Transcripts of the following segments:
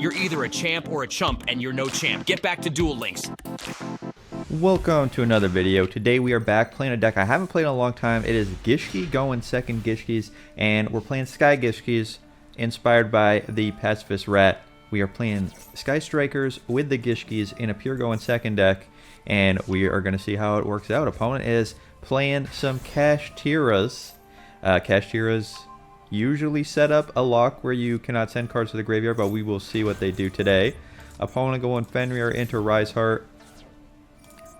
You're either a champ or a chump, and you're no champ. Get back to Duel Links. Welcome to another video. Today we are back playing a deck I haven't played in a long time. It is Gishki going second Gishkis, and we're playing Sky Gishkis inspired by the Pacifist Rat. We are playing Sky Strikers with the Gishkis in a pure going second deck, and we are going to see how it works out. Opponent is playing some Cash Tiras. Cash Tiras usually set up a lock where you cannot send cards to the graveyard, but we will see what they do today. Opponent going Fenrir into Rise Heart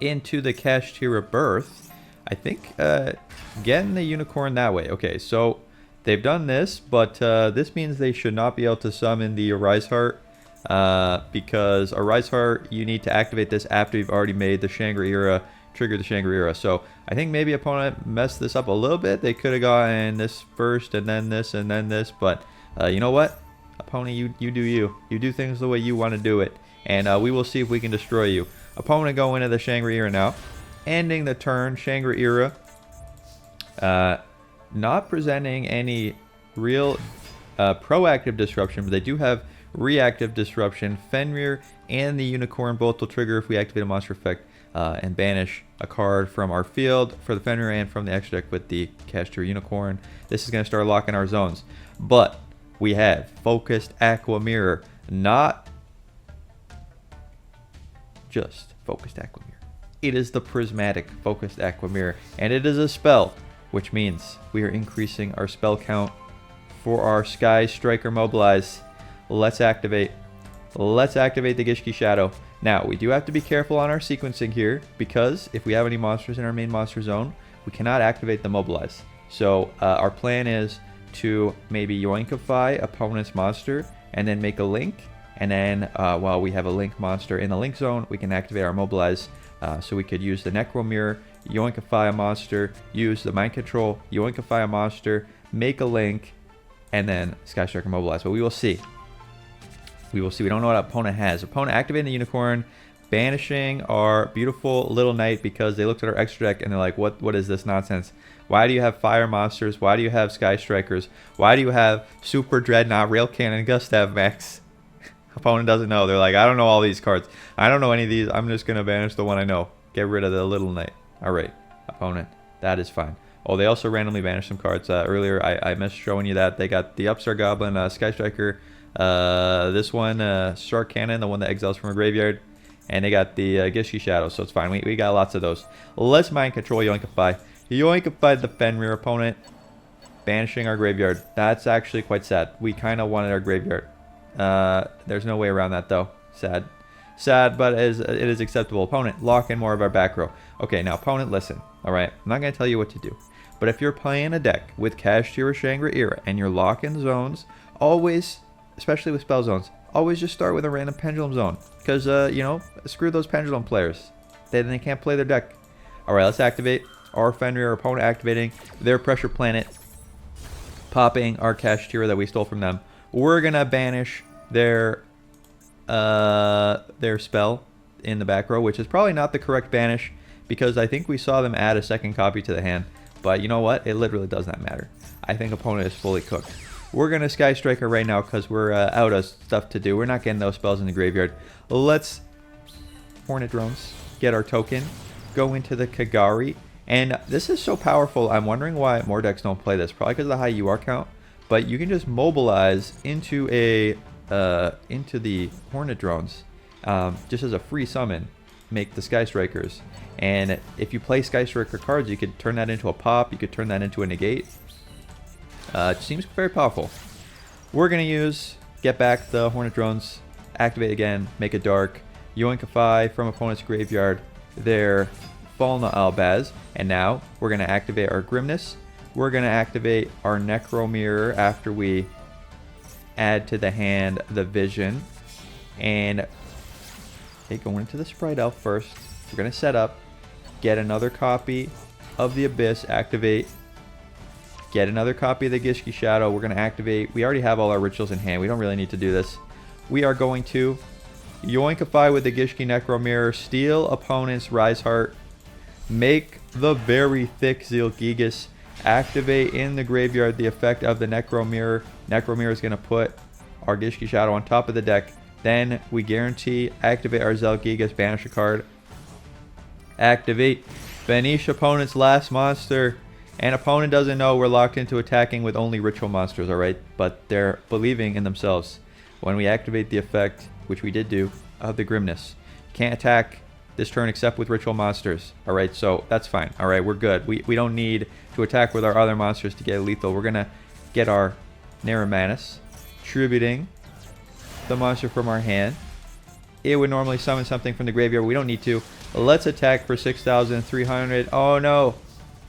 into the Cash Tira Birth. I think getting the Unicorn that way. Okay, so they've done this, but this means they should not be able to summon the Rise Heart because a Rise Heart, you need to activate this after you've already made the Shangri-Ira, triggered the Shangri-Ira. So I think maybe opponent messed this up a little bit. They could have gotten this first and then this and then this, but you know what? Opponent, you do you. You do things the way you want to do it, and we will see if we can destroy you. Opponent go into the Shangri-Ira now, ending the turn. Shangri-Ira not presenting any real proactive disruption, but they do have reactive disruption. Fenrir and the Unicorn both will trigger if we activate a monster effect and banish a card from our field for the Fenrir and from the extra deck with the Cash Tira Unicorn. This is going to start locking our zones, but we have Focused Aqua Mirror, not just Focused Aqua Mirror. It is the Prismatic Focused Aqua Mirror, and it is a spell, which means we are increasing our spell count for our Sky Striker Mobilize. Let's activate. Let's activate the Gishki Shadow. Now, we do have to be careful on our sequencing here, because if we have any monsters in our main monster zone, we cannot activate the Mobilize. So our plan is to maybe Yoinkify opponent's monster and then make a link. And then while we have a link monster in the link zone, we can activate our Mobilize. So we could use the Necro Mirror, Yoinkify a monster, use the Mind Control, Yoinkify a monster, make a link, and then Sky Striker Mobilize. But we will see. We will see. We don't know what opponent has. Opponent activating the Unicorn, banishing our beautiful little knight because they looked at our extra deck and they're like, what is this nonsense? Why do you have fire monsters? Why do you have Sky Strikers? Why do you have Super Dreadnought, Rail Cannon, Gustav Max? Opponent doesn't know. They're like, I don't know all these cards. I don't know any of these. I'm just going to banish the one I know. Get rid of the little knight. All right, opponent. That is fine. Oh, they also randomly banished some cards. Earlier, I missed showing you that. They got the Upstart Goblin, Sky Striker, this one, Shark Cannon, the one that exiles from a graveyard, and they got the Gishki Shadow, so it's fine. We got lots of those. Let's Mind Control Yoinkify. Yoinkify the Fenrir. Opponent banishing our graveyard. That's actually quite sad. We kind of wanted our graveyard. There's no way around that though. Sad, but it is acceptable. Opponent lock in more of our back row. Okay, now opponent, listen. All right, I'm not gonna tell you what to do, but if you're playing a deck with Cash Tira Shangri-Ira and you're locking zones, always, especially with spell zones, always just start with a random pendulum zone, because you know, screw those pendulum players. They can't play their deck. All right, let's activate our Fenrir. Opponent activating their Pressure Planet, popping our Cash Tira that we stole from them. We're gonna banish their spell in the back row, which is probably not the correct banish because I think we saw them add a second copy to the hand. But you know what? It literally does not matter. I think opponent is fully cooked. We're gonna Sky Striker right now because we're out of stuff to do. We're not getting those spells in the graveyard. Let's Hornet Drones, get our token, go into the Kagari, and this is so powerful. I'm wondering why more decks don't play this. Probably because of the high UR count. But you can just mobilize into into the Hornet Drones just as a free summon, make the Sky Strikers. And if you play Sky Striker cards, you could turn that into a pop, you could turn that into a negate. It seems very powerful. We're going to get back the Hornet Drones, activate again, make it dark, Yoinkify from opponent's graveyard their Falna Albaz, and now we're going to activate our Grimness. We're going to activate our Necro Mirror after we add to the hand the Vision. And okay, going into the Sprite Elf first. We're going to set up, get another copy of the Abyss, activate, get another copy of the Gishki Shadow. We're going to activate. We already have all our rituals in hand. We don't really need to do this. We are going to Yoinkify with the Gishki Necro Mirror, steal opponent's Rise Heart, make the very thick Zeal Gigas, activate in the graveyard the effect of the Necro Mirror. Necro Mirror is going to put our Gishki Shadow on top of the deck, Then we guarantee activate our Gishkis, banish a card. Activate, banish opponent's last monster. And opponent doesn't know we're locked into attacking with only ritual monsters, alright? But they're believing in themselves. When we activate the effect, which we did do, of the Grimness, you can't attack this turn except with ritual monsters. Alright, so that's fine. Alright, we're good. We don't need to attack with our other monsters to get lethal. We're gonna get our Naramanus, tributing the monster from our hand. It would normally summon something from the graveyard. We don't need to. Let's attack for 6,300. Oh no.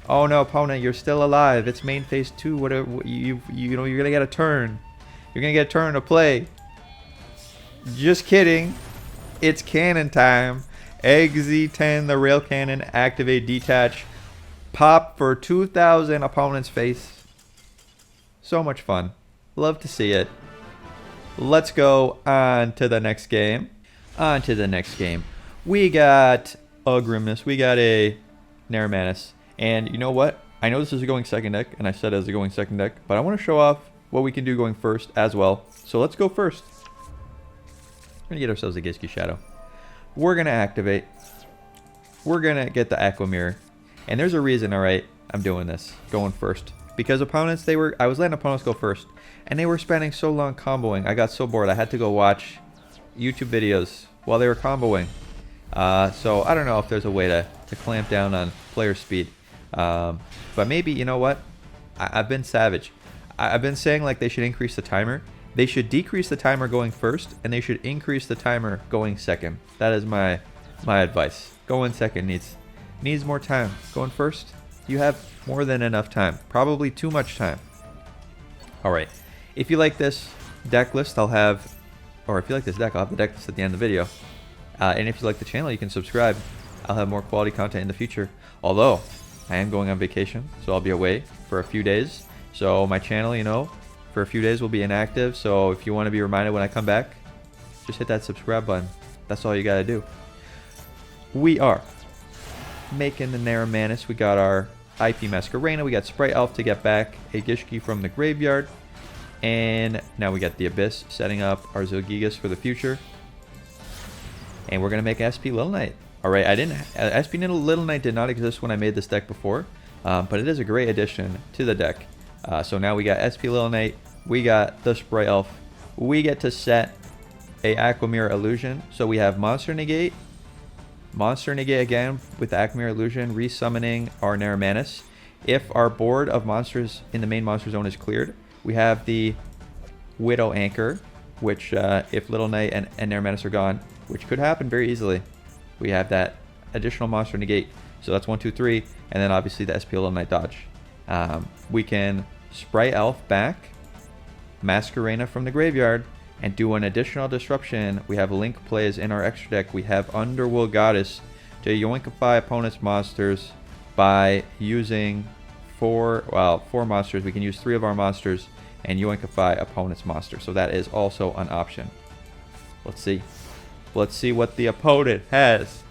Oh no, opponent, you're still alive. It's main phase 2. Whatever you know, you're gonna get a turn. You're gonna get a turn to play. Just kidding. It's cannon time. Egg Z10, the rail cannon, activate, detach, pop for 2,000 opponent's face. So much fun. Love to see it. Let's go on to the next game. On to the next game. We got a Grimness. We got a Naramanus. And you know what? I know this is a going second deck, and I said it as a going second deck, but I want to show off what we can do going first as well. So let's go first. We're going to get ourselves a Gishkis Shadow. We're going to activate. We're going to get the Aqua Mirror. And there's a reason, alright, I'm doing this, going first. Because opponents, I was letting opponents go first, and they were spending so long comboing. I got so bored, I had to go watch YouTube videos while they were comboing. So I don't know if there's a way to clamp down on player speed. But maybe, you know what? I've been savage. I've been saying like they should increase the timer. They should decrease the timer going first, and they should increase the timer going second. That is my advice. Going second needs more time. Going first, you have more than enough time. Probably too much time. Alright. If you like this deck list, I'll have the deck list at the end of the video. And if you like the channel, you can subscribe. I'll have more quality content in the future. Although, I am going on vacation, so I'll be away for a few days. So my channel, you know, for a few days will be inactive. So if you want to be reminded when I come back, just hit that subscribe button. That's all you gotta do. We are making the Naramanus. We got our IP Masquerena. We got Sprite Elf to get back a Gishki from the graveyard. And now we got the Abyss, setting up our Gishkis for the future. And we're going to make SP Little Knight. Alright, SP Little Knight did not exist when I made this deck before. But it is a great addition to the deck. So now we got SP Little Knight. We got the Sprite Elf. We get to set a Aqua Mirror Illusion. So we have Monster Negate. Monster Negate again with the Aqua Mirror Illusion, resummoning our Naramanus. If our board of monsters in the main monster zone is cleared, we have the Widow Anchor, which if Little Knight and Naramanus are gone, which could happen very easily, we have that additional Monster Negate. So that's 1, 2, 3, and then obviously the SP Little Knight dodge. We can Sprite Elf back, Masquerena from the graveyard, and do an additional disruption. We have Link plays in our extra deck. We have Underworld Goddess to yoinkify opponent's monsters by using four monsters. We can use 3 of our monsters and yoinkify opponent's monster. So that is also an option. Let's see. Let's see what the opponent has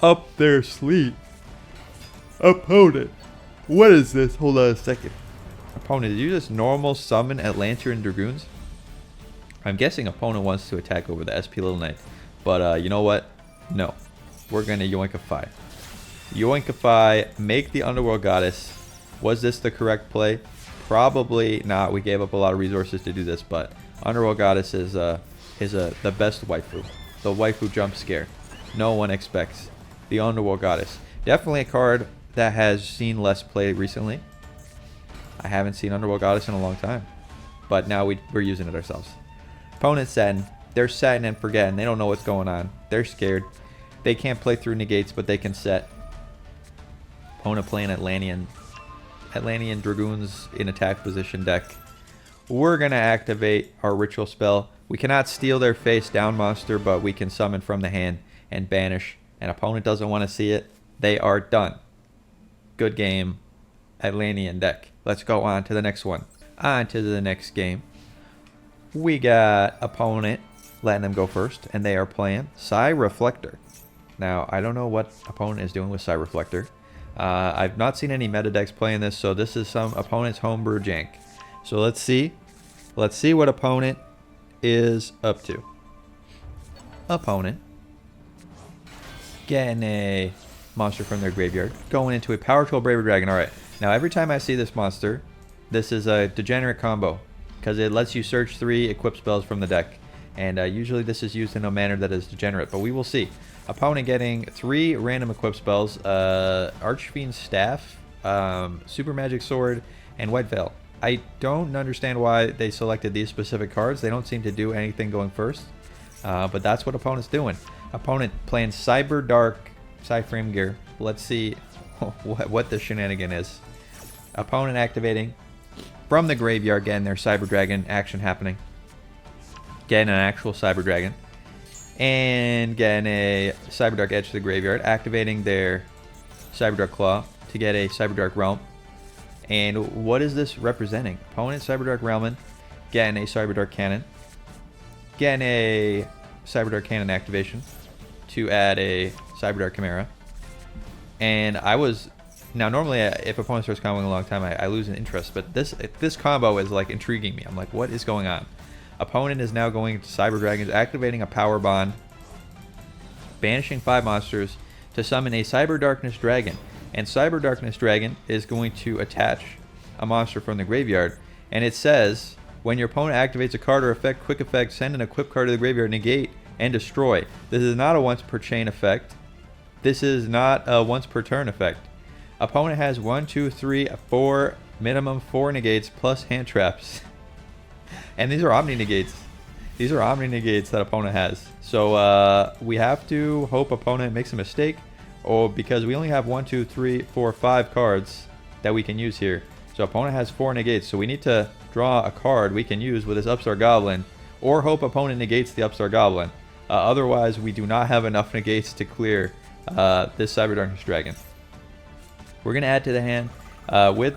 up their sleeve. Opponent. What is this? Hold on a second. Opponent, did you just normal summon Atlantean Dragoons? I'm guessing opponent wants to attack over the SP Little Knight. But you know what? No. We're going to yoinkify. Yoinkify, make the Underworld Goddess. Was this the correct play? Probably not. We gave up a lot of resources to do this, but Underworld Goddess is the best waifu. The waifu jump scare. No one expects the Underworld Goddess. Definitely a card that has seen less play recently. I haven't seen Underworld Goddess in a long time, but now we're using it ourselves. Opponent's setting. They're setting and forgetting. They don't know what's going on. They're scared. They can't play through negates, but they can set. Opponent playing Atlantean Dragoons in attack position deck. We're going to activate our ritual spell. We cannot steal their face down monster, but we can summon from the hand and banish. An opponent doesn't want to see it. They are done. Good game, Atlantean deck. Let's go on to the next one. On to the next game. We got opponent letting them go first, and they are playing Psy Reflector. Now, I don't know what opponent is doing with Psy Reflector. I've not seen any meta decks playing this, so this is some opponent's homebrew jank. So let's see. Let's see what opponent is up to. opponent getting a monster from their graveyard, going into a Power Troll Braver Dragon. Alright, now every time I see this monster, this is a degenerate combo, because it lets you search 3 equip spells from the deck. And usually this is used in a manner that is degenerate, but we will see. Opponent getting 3 random equip spells, Archfiend's Staff, Super Magic Sword, and White Veil. I don't understand why they selected these specific cards. They don't seem to do anything going first, but that's what opponent's doing. Opponent playing Cyber Dark Psyframe Gear. Let's see what the shenanigan is. Opponent activating from the graveyard, getting their Cyber Dragon action happening. Getting an actual Cyber Dragon. And getting a Cyber Dark Edge to the graveyard. Activating their Cyber Dark Claw to get a Cyber Dark Realm. And what is this representing? Opponent Cyber Dark Realm, getting a Cyber Dark Cannon. Getting a Cyber Dark Cannon activation to add a Cyber Dark Chimera. And I was... Now, normally, if opponent starts comboing a long time, I lose an interest. But this combo is, like, intriguing me. I'm like, what is going on? Opponent is now going to Cyber Dragons, activating a Power Bond, banishing 5 monsters to summon a Cyber Darkness Dragon. And Cyber Darkness Dragon is going to attach a monster from the graveyard. And it says, when your opponent activates a card or effect, quick effect, send an equipped card to the graveyard, negate, and destroy. This is not a once per chain effect. This is not a once per turn effect. Opponent has 1, 2, 3, 4, minimum 4 negates plus hand traps. And these are Omni negates. These are Omni negates that opponent has. So we have to hope opponent makes a mistake, or because we only have 1, 2, 3, 4, 5 cards that we can use here. So opponent has 4 negates. So we need to draw a card we can use with this Upstart Goblin, or hope opponent negates the Upstart Goblin. Otherwise, we do not have enough negates to clear this Cyber Darkness Dragon. We're going to add to the hand with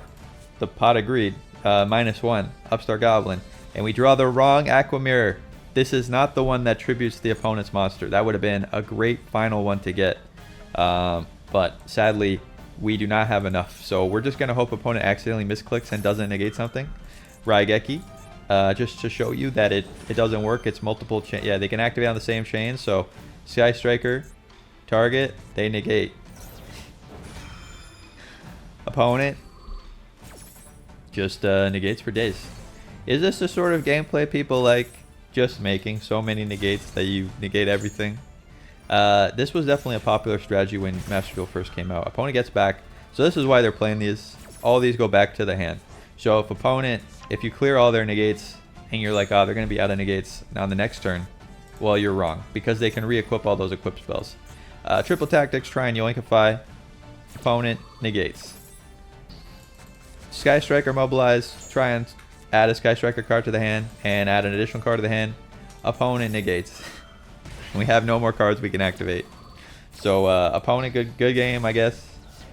the Pot of Greed, -1, Upstart Goblin. And we draw the wrong Aqua Mirror. This is not the one that tributes the opponent's monster. That would have been a great final one to get. But sadly, we do not have enough. So we're just going to hope opponent accidentally misclicks and doesn't negate something. Raigeki, just to show you that it doesn't work. It's multiple chain. Yeah, they can activate on the same chain. So Sky Striker, target, they negate. Opponent just negates for days. Is this the sort of gameplay people like, just making so many negates that you negate everything? This was definitely a popular strategy when MasterDuel first came out. Opponent gets back. So this is why they're playing these. All these go back to the hand. So if you clear all their negates and you're like, oh, they're going to be out of negates on the next turn, well, you're wrong, because they can re-equip all those equip spells. Triple Tactics, try and yoinkify. Opponent negates. Sky Striker mobilize, try and add a Sky Striker card to the hand and add an additional card to the hand. Opponent negates. We have no more cards we can activate. So opponent, good game, I guess.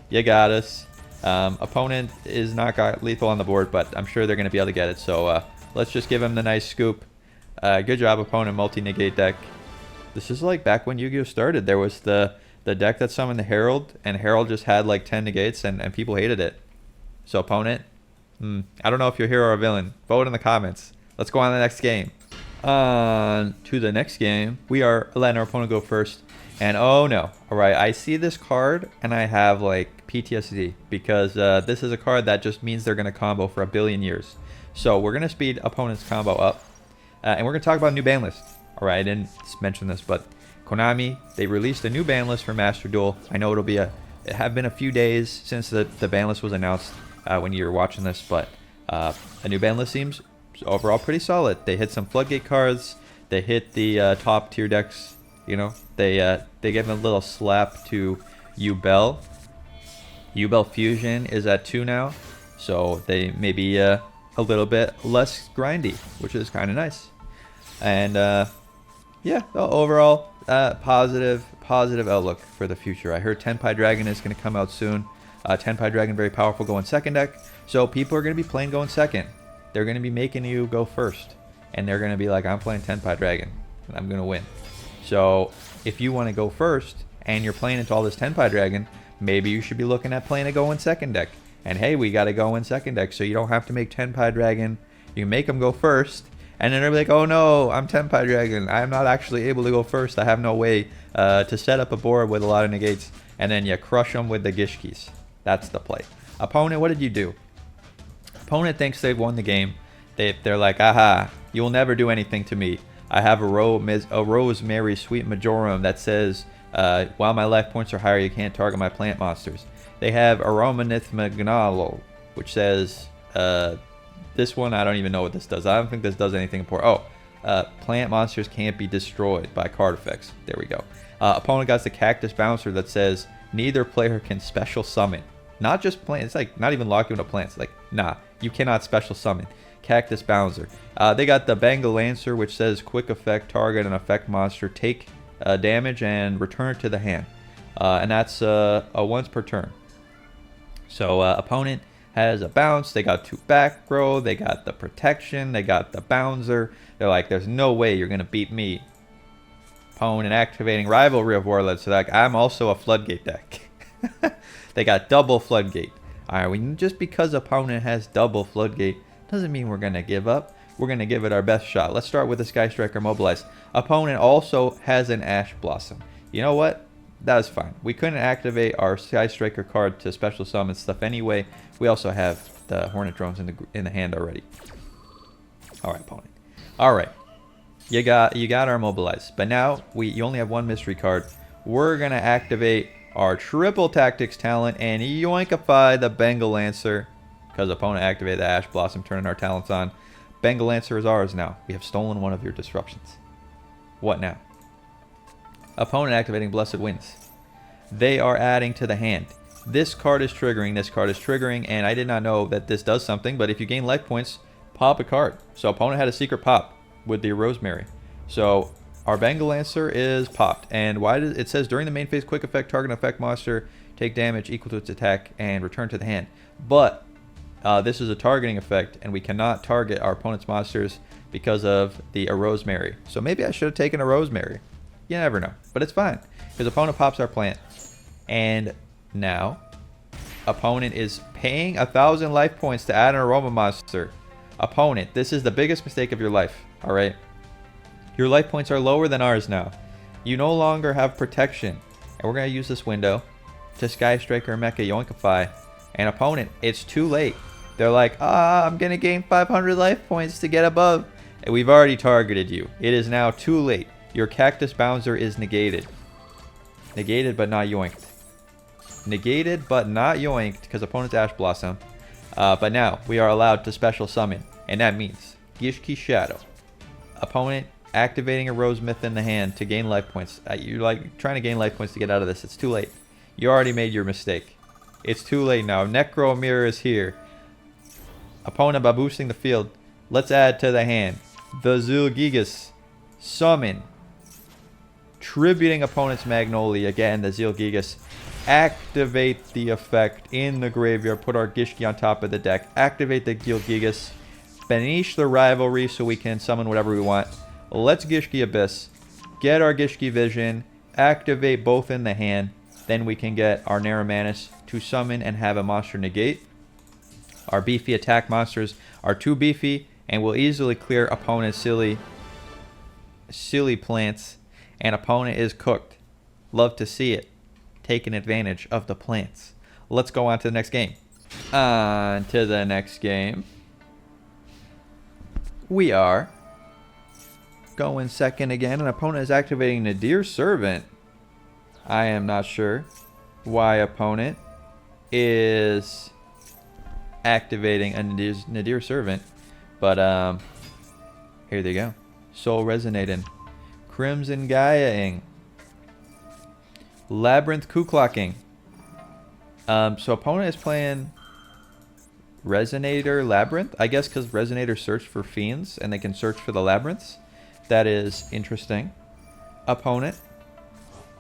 You got us. Opponent is not got lethal on the board, but I'm sure they're going to be able to get it. So let's just give him the nice scoop. Good job, opponent, multi-negate deck. This is like back when Yu-Gi-Oh started. There was the deck that summoned the Herald, and Herald just had like 10 negates, and people hated it. So opponent, I don't know if you're a hero or a villain. Vote in the comments. Let's go on to the next game. On to the next game. We are letting our opponent go first. And oh no. Alright, I see this card and I have like PTSD. Because this is a card that just means they're going to combo for a billion years. So we're going to speed opponent's combo up. And we're going to talk about a new ban list. Alright, I didn't mention this, but Konami, they released a new ban list for MasterDuel. I know it have been a few days since the ban list was announced. When you're watching this, but a new ban list seems overall pretty solid. They hit some floodgate cards. They hit the top tier decks. You know, they gave a little slap to Yubel. Yubel Fusion is at 2 now, so they may be a little bit less grindy, which is kind of nice. And yeah, overall positive outlook for the future. I heard Tenpai Dragon is going to come out soon. Tenpai Dragon, very powerful, going second deck. So people are going to be playing going second. They're going to be making you go first. And they're going to be like, I'm playing Tenpai Dragon, and I'm going to win. So if you want to go first, and you're playing into all this Tenpai Dragon, maybe you should be looking at playing a go in second deck. And hey, we got to go in second deck, so you don't have to make Tenpai Dragon. You can make them go first, And then they're like, oh no, I'm Tenpai Dragon. I'm not actually able to go first. I have no way to set up a board with a lot of negates. And then you crush them with the Gishkis. That's the play. Opponent, what did you do? Opponent thinks they've won the game. They're like, aha, you will never do anything to me. I have a Rosemary Sweet Majorum that says, while my life points are higher, you can't target my plant monsters. They have Aromanith Magnalo, which says, this one, I don't even know what this does. I don't think this does anything important. Oh, plant monsters can't be destroyed by card effects. There we go. Opponent got the Cactus Bouncer that says, neither player can special summon. Not just plants. It's like not even locking into plants. Like, nah, you cannot special summon. Cactus Bouncer. They got the Bengal Lancer, which says quick effect, target an effect monster, take damage and return it to the hand. And that's a once per turn. So opponent has a bounce. They got 2 back row. They got the protection. They got the bouncer. They're like, there's no way you're gonna beat me. Opponent activating Rivalry of Warlords. So like, I'm also a Floodgate deck. They got double Floodgate. All right, just because opponent has double Floodgate doesn't mean we're gonna give up. We're gonna give it our best shot. Let's start with the Sky Striker Mobilize. Opponent also has an Ash Blossom. You know what? That was fine. We couldn't activate our Sky Striker card to special summon stuff anyway. We also have the Hornet Drones in the hand already. All right, opponent. All right, you got our Mobilize, but now you only have 1 mystery card. We're gonna activate our triple tactics talent and yoinkify the Bengal Lancer because opponent activated the Ash Blossom, turning our talents on. Bengal Lancer is ours now. We have stolen one of your disruptions. What now? Opponent activating Blessed Winds. They are adding to the hand. This card is triggering, this card is triggering, and I did not know that this does something, but if you gain life points, pop a card. So opponent had a secret pop with the Rosemary. So our Bengal Lancer is popped. And why does it says during the main phase quick effect, target an effect monster, take damage equal to its attack, and return to the hand. But this is a targeting effect, and we cannot target our opponent's monsters because of the Rosemary. So maybe I should have taken a Rosemary. You never know, but it's fine because opponent pops our plant, and now opponent is paying 1,000 life points to add an aroma monster. Opponent, this is the biggest mistake of your life. All right, your life points are lower than ours now. You no longer have protection, and we're gonna use this window to Sky Striker Mecha Yoinkify. And opponent, it's too late. They're like, I'm gonna gain 500 life points to get above, and we've already targeted you. It is now too late. Your Cactus Bouncer is negated. Negated but not yoinked. Negated but not yoinked because opponent's Ash Blossom. But now we are allowed to special summon, and that means Gishkis Shadow. Opponent activating a Rose Myth in the hand to gain life points. You're like trying to gain life points to get out of this. It's too late. You already made your mistake. It's too late now. Necro Mirror is here. Opponent by boosting the field. Let's add to the hand the Gishkis. Summon. Tributing opponent's Magnolia. Again, the Gishkis. Activate the effect in the graveyard. Put our Gishki on top of the deck. Activate the Gishkis. Banish the Rivalry so we can summon whatever we want. Let's Gishki Abyss. Get our Gishki Vision. Activate both in the hand. Then we can get our Naramanus to summon and have a monster negate. Our beefy attack monsters are too beefy and will easily clear opponent's silly plants. And opponent is cooked. Love to see it. Taking advantage of the plants. Let's go on to the next game. On to the next game. We are going second again. An opponent is activating Nadir Servant. I am not sure why opponent is activating a Nadir Servant. But here they go. Soul Resonating. Crimson Gaiaing. Labyrinth Kuklocking. So opponent is playing Resonator Labyrinth. I guess because Resonator searched for fiends and they can search for the labyrinths. That is interesting. Opponent,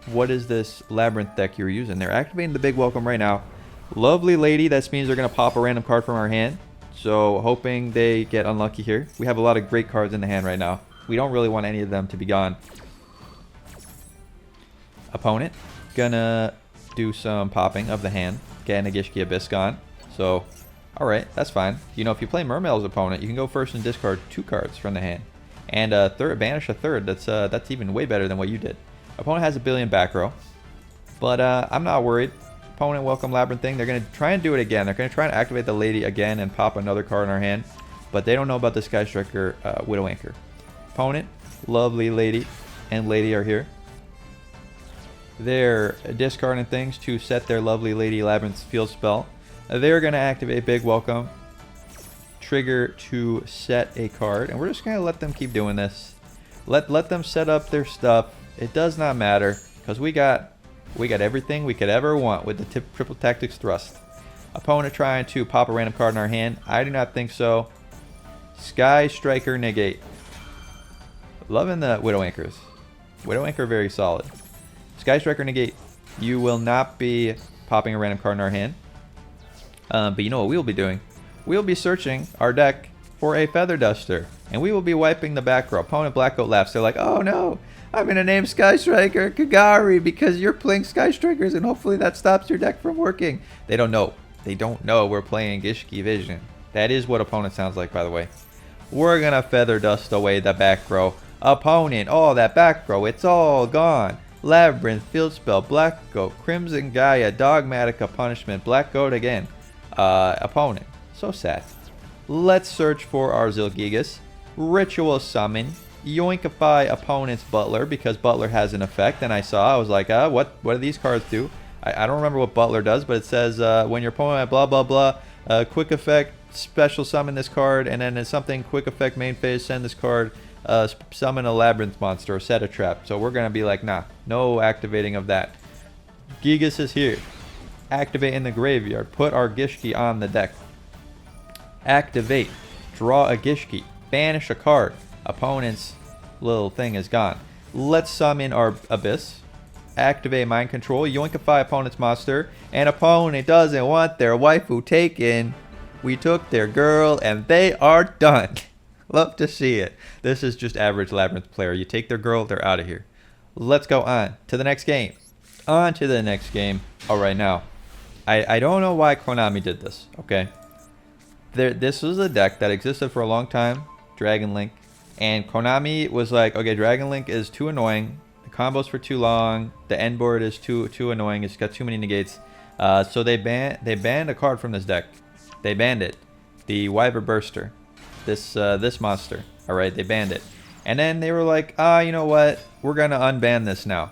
what is this labyrinth deck you're using? They're activating the big welcome right now. Lovely lady. That means they're going to pop a random card from our hand. So hoping they get unlucky here. We have a lot of great cards in the hand right now. We don't really want any of them to be gone. Opponent, gonna do some popping of the hand. Getting a Gishki Abyss gone. So Alright, that's fine. You know, if you play Mermail's opponent, you can go first and discard 2 cards from the hand. And banish a third. That's even way better than what you did. Opponent has a billion back row. But I'm not worried. Opponent welcome Labyrinth thing. They're going to try and do it again. They're going to try and activate the Lady again and pop another card in our hand. But they don't know about the Sky Striker Widow Anchor. Opponent, lovely Lady and Lady are here. They're discarding things to set their lovely Lady Labyrinth field spell. They're going to activate Big Welcome. Trigger to set a card. And we're just going to let them keep doing this. Let them set up their stuff. It does not matter. Because we got everything we could ever want with the Triple Tactics Thrust. Opponent trying to pop a random card in our hand. I do not think so. Sky Striker negate. Loving the Widow Anchors. Widow Anchor very solid. Sky Striker negate. You will not be popping a random card in our hand. But you know what we'll be doing? We'll be searching our deck for a Feather Duster. And we will be wiping the back row. Opponent Blackcoat laughs. They're like, oh no, I'm going to name Sky Striker Kagari because you're playing Sky Strikers and hopefully that stops your deck from working. They don't know. They don't know we're playing Gishki Vision. That is what opponent sounds like, by the way. We're going to Feather Dust away the back row. Opponent, oh, that back row, it's all gone. Labyrinth, Field Spell, Black Goat, Crimson Gaia, Dogmatica, Punishment, Black Goat again. Opponent, so sad. Let's search for our Zilgigas. Ritual Summon. Yoinkify opponent's Butler because Butler has an effect. And I was like, what do these cards do? I don't remember what Butler does, but it says when your opponent blah blah blah, quick effect, special summon this card, and then it's something quick effect main phase, send this card, summon a Labyrinth monster or set a trap. So we're gonna be like, nah, no activating of that. Gigas is here. Activate in the graveyard. Put our Gishki on the deck. Activate. Draw a Gishki. Banish a card. Opponent's little thing is gone. Let's summon our Abyss. Activate Mind Control. Yoinkify opponent's monster. And opponent doesn't want their waifu taken. We took their girl and they are done. Love to see it. This is just average Labyrinth player. You take their girl, they're out of here. Let's go on to the next game. On to the next game. All right, now. I don't know why Konami did this, okay? This was a deck that existed for a long time. Dragon Link. And Konami was like, okay, Dragon Link is too annoying. The combos for too long. The end board is too annoying. It's got too many negates. So they banned a card from this deck. They banned it. The Wyver Burster. This monster. Alright, they banned it. And then they were like, you know what? We're going to unban this now.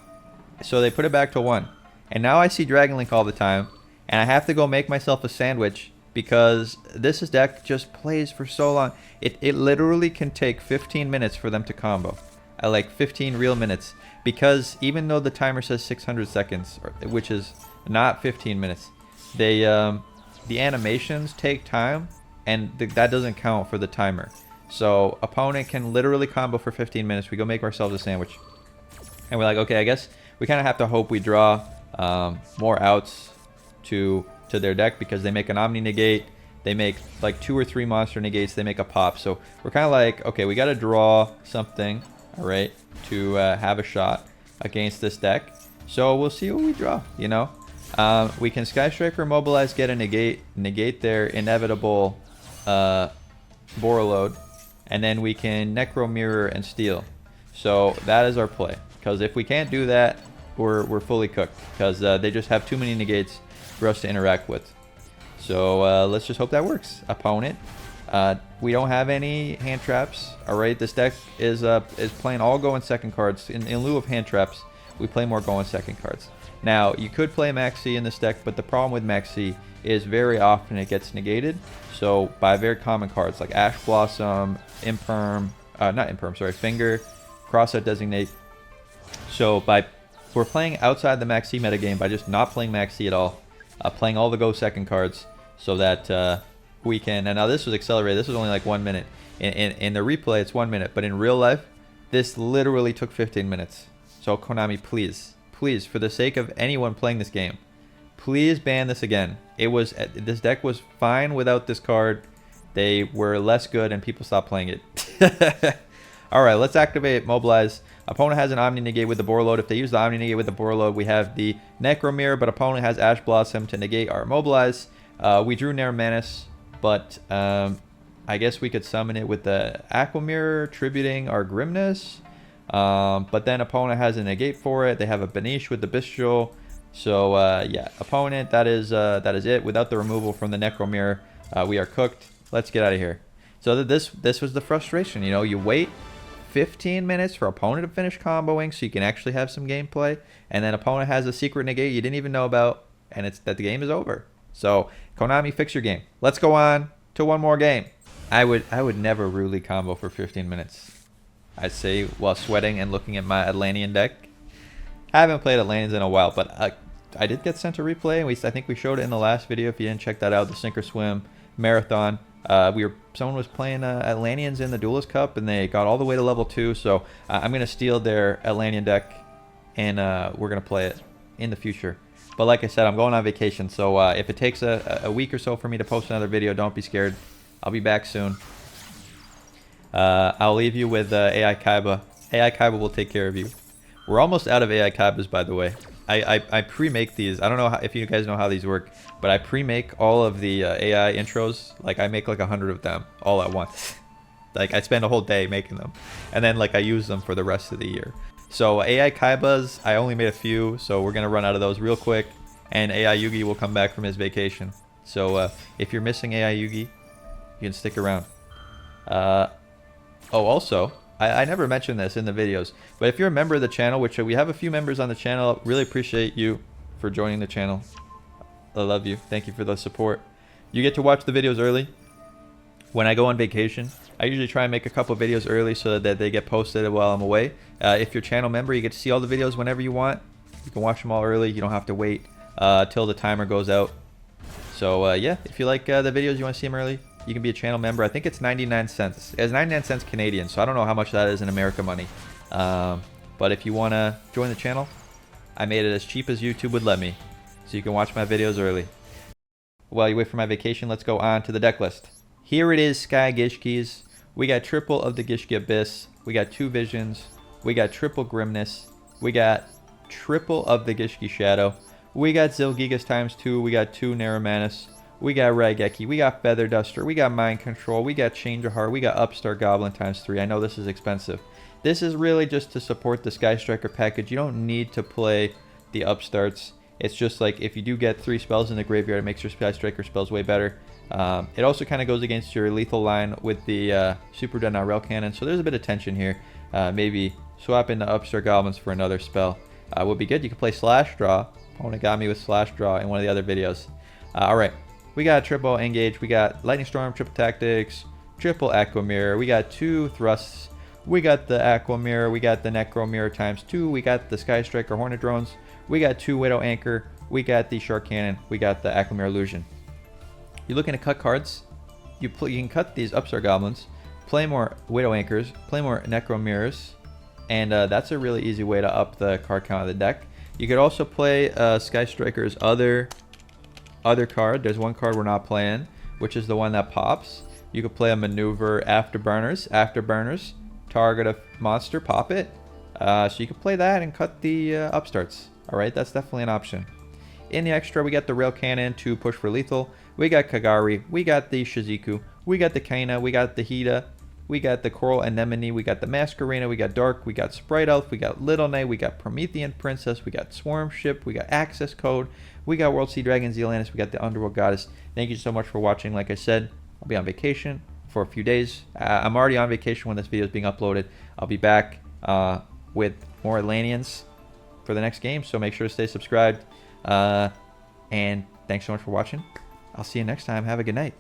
So they put it back to 1. And now I see Dragon Link all the time. And I have to go make myself a sandwich. Because this deck just plays for so long. It literally can take 15 minutes for them to combo. Like 15 real minutes. Because even though the timer says 600 seconds, which is not 15 minutes, the animations take time, and that doesn't count for the timer. So opponent can literally combo for 15 minutes. We go make ourselves a sandwich. And we're like, okay, I guess we kind of have to hope we draw more outs to their deck because they make an Omni negate, they make like 2 or 3 monster negates, they make a pop. So we're kind of like, okay, we got to draw something, all right, to have a shot against this deck. So we'll see what we draw, you know. We can Sky Striker, Mobilize, get a negate their inevitable Borreload, and then we can Necro Mirror and Steal. So that is our play, because if we can't do that, we're fully cooked, because they just have too many negates for us to interact with. So let's just hope that works. Opponent, we don't have any hand traps. All right, this deck is playing all go in second cards. In lieu of hand traps, we play more go in second cards. Now you could play Maxi in this deck, but the problem with Maxi is very often it gets negated. So by very common cards like Ash Blossom, Imperm, not Imperm, sorry, Finger, Cross-Out Designate. So we're playing outside the Maxi metagame by just not playing Maxi at all. Playing all the go second cards so that we can, and now this was accelerated, this was only like 1 minute. In the replay it's 1 minute, but in real life this literally took 15 minutes. So Konami, please, for the sake of anyone playing this game, please ban this again. This deck was fine without this card. They were less good and people stopped playing it. Alright, let's activate Mobilize. Opponent has an Omni negate with the Borreload. If they use the Omni negate with the Borreload, we have the Necro Mirror, but opponent has Ash Blossom to negate our Mobilize. We drew Nair Manus, but I guess we could summon it with the Aqua Mirror, tributing our Grimness. But then opponent has a negate for it. They have a Banish with the Bestial. So yeah, opponent, that is it. Without the removal from the Necro Mirror, we are cooked. Let's get out of here. So this was the frustration. You know, you wait 15 minutes for opponent to finish comboing so you can actually have some gameplay, and then opponent has a secret negate you didn't even know about, and it's that the game is over. So Konami, fix your game. Let's go on to one more game. I would never really combo for 15 minutes. I'd say while sweating and looking at my Atlantean deck. I haven't played Atlanteans in a while, but I did get sent a replay, and I think we showed it in the last video. If you didn't check that out, the Sink or Swim Marathon. Someone was playing Atlanteans in the Duelist Cup, and they got all the way to level 2. So I'm gonna steal their Atlantean deck, and we're gonna play it in the future. But like I said, I'm going on vacation, so if it takes a week or so for me to post another video, don't be scared. I'll be back soon. I'll leave you with AI Kaiba. AI Kaiba will take care of you. We're almost out of AI Kaibas, by the way. I pre-make these. I don't know if you guys know how these work, but I pre-make all of the AI intros. Like, I make like 100 of them all at once. Like, I spend a whole day making them, and then like I use them for the rest of the year. So AI Kaibas, I only made a few, so we're gonna run out of those real quick, and AI Yugi will come back from his vacation. So if you're missing AI Yugi, you can stick around. Oh, also, I never mentioned this in the videos, but if you're a member of the channel, which we have a few members on the channel, really appreciate you for joining the channel. I love you. Thank you for the support. You get to watch the videos early. When I go on vacation, I usually try and make a couple videos early so that they get posted while I'm away. If you're a channel member, you get to see all the videos whenever you want. You can watch them all early. You don't have to wait till the timer goes out. So yeah, if you like the videos, you want to see them early, you can be a channel member. I think it's 99 cents. It's 99 cents Canadian, so I don't know how much that is in America money. But if you want to join the channel, I made it as cheap as YouTube would let me, so you can watch my videos early. While you wait for my vacation, let's go on to the deck list. Here it is, Sky Gishkis. We got triple of the Gishki Abyss. We got 2 Visions. We got triple Grimness. We got triple of the Gishki Shadow. We got Zilgigas ×2. We got 2 Naramanus. We got Raigeki, we got Feather Duster, we got Mind Control, we got Change of Heart, we got Upstart Goblin ×3. I know this is expensive. This is really just to support the Sky Striker package. You don't need to play the Upstarts. It's just like if you do get 3 spells in the graveyard, it makes your Sky Striker spells way better. It also kind of goes against your lethal line with the Super Dreadnought Rail Cannon, so there's a bit of tension here. Maybe swap in the Upstart Goblins for another spell. Would be good. You could play Slash Draw. Opponent got me with Slash Draw in one of the other videos. Alright. We got triple Engage, we got Lightning Storm, triple Tactics, triple Aqua Mirror, we got 2 Thrusts, we got the Aqua Mirror, we got the Necro Mirror × 2, we got the Sky Striker Hornet Drones, we got 2 Widow Anchor, we got the Shark Cannon, we got the Aqua Mirror Illusion. You're looking to cut cards, you can cut these Upstart Goblins, play more Widow Anchors, play more Necro Mirrors, and that's a really easy way to up the card count of the deck. You could also play Sky Striker's other card. There's one card we're not playing, which is the one that pops. You could play a Maneuver Afterburners, target a monster, pop it. So you could play that and cut the Upstarts. Alright, that's definitely an option. In the extra, we got the Rail Cannon to push for lethal. We got Kagari, we got the Shizuku, we got the Kaina, we got the Hida, we got the Coral Anemone, we got the Masquerena, we got Dark, we got Sprite Elf, we got Little Nay, we got Promethean Princess, we got Swarm Ship, we got Access Code, we got World Sea Dragon Zealandis, we got the Underworld Goddess. Thank you so much for watching. Like I said, I'll be on vacation for a few days. I'm already on vacation when this video is being uploaded. I'll be back with more Atlanteans for the next game, so make sure to stay subscribed. And thanks so much for watching. I'll see you next time. Have a good night.